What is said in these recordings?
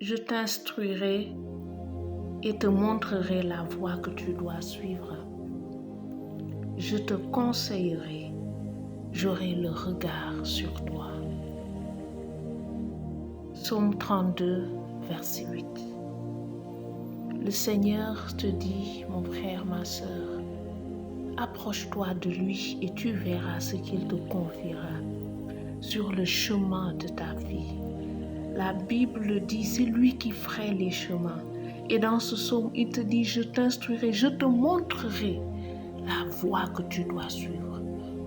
Je t'instruirai et te montrerai la voie que tu dois suivre. Je te conseillerai, j'aurai le regard sur toi. Psaume 32, verset 8. Le Seigneur te dit, mon frère, ma sœur, approche-toi de lui et tu verras ce qu'il te confiera sur le chemin de ta vie. La Bible dit, c'est lui qui ferait les chemins. Et dans ce psaume, il te dit, je t'instruirai, je te montrerai la voie que tu dois suivre.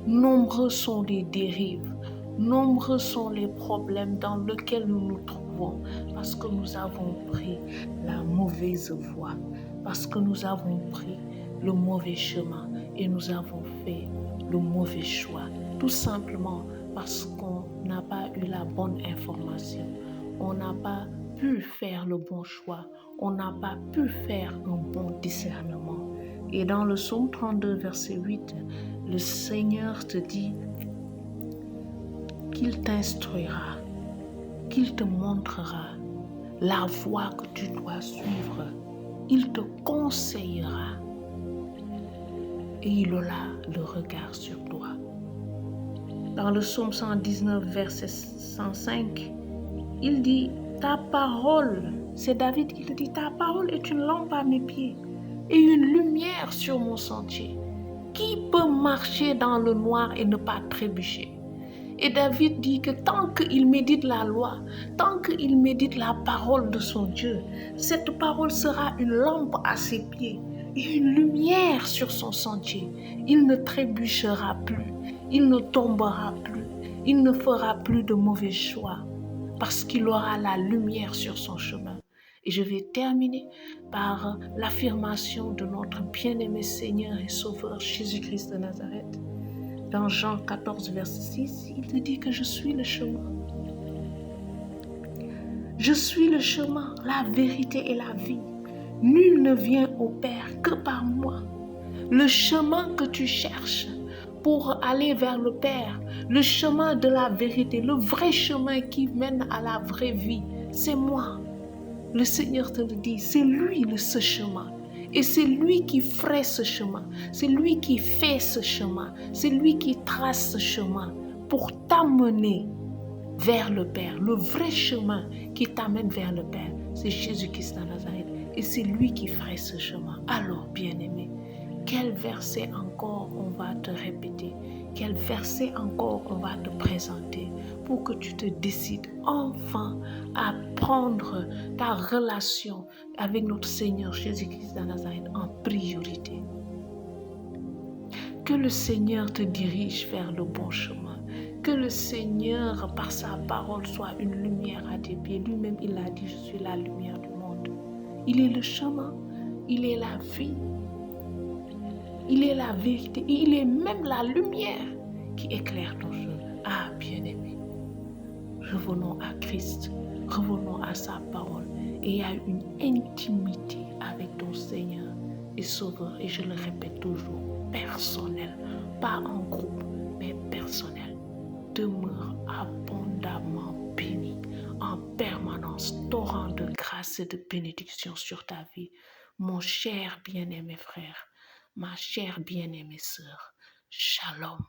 Nombreux sont les dérives, nombreux sont les problèmes dans lesquels nous nous trouvons parce que nous avons pris la mauvaise voie, parce que nous avons pris le mauvais chemin et nous avons fait le mauvais choix, tout simplement parce qu'on n'a pas eu la bonne information, on n'a pas pu faire le bon choix, on n'a pas pu faire un bon discernement. Et dans le psaume 32, verset 8, le Seigneur te dit qu'il t'instruira, qu'il te montrera la voie que tu dois suivre. Il te conseillera et il aura le regard sur toi. Dans le psaume 119, verset 105, il dit, ta parole, c'est David qui te dit, ta parole est une lampe à mes pieds et une lumière sur mon sentier. Qui peut marcher dans le noir et ne pas trébucher? Et David dit que tant qu'il médite la loi, tant qu'il médite la parole de son Dieu, cette parole sera une lampe à ses pieds et une lumière sur son sentier. Il ne trébuchera plus, il ne tombera plus, il ne fera plus de mauvais choix parce qu'il aura la lumière sur son chemin. Et je vais terminer par l'affirmation de notre bien-aimé Seigneur et Sauveur Jésus-Christ de Nazareth. Dans Jean 14, verset 6, il te dit que je suis le chemin. Je suis le chemin, la vérité et la vie. Nul ne vient au Père que par moi. Le chemin que tu cherches pour aller vers le Père, le chemin de la vérité, le vrai chemin qui mène à la vraie vie, c'est moi. Le Seigneur te le dit, c'est lui ce chemin. Et c'est lui qui ferait ce chemin. C'est lui qui fait ce chemin. C'est lui qui trace ce chemin pour t'amener vers le Père. Le vrai chemin qui t'amène vers le Père, c'est Jésus-Christ de Nazareth. Et c'est lui qui ferait ce chemin. Alors, bien-aimé, quel verset encore on va te répéter? Quel verset encore on va te présenter pour que tu te décides enfin à prendre ta relation avec notre Seigneur Jésus-Christ de Nazareth en priorité? Que le Seigneur te dirige vers le bon chemin. Que le Seigneur, par sa parole, soit une lumière à tes pieds. Lui-même, il a dit, je suis la lumière du monde. Il est le chemin, il est la vie. Il est la vérité et il est même la lumière qui éclaire ton chemin. Ah, bien-aimé, revenons à Christ, revenons à sa parole et à une intimité avec ton Seigneur et Sauveur. Et je le répète toujours, personnel, pas en groupe, mais personnel. Demeure abondamment béni en permanence, torrent de grâce et de bénédiction sur ta vie. Mon cher bien-aimé frère, ma chère bien-aimée sœur, Shalom.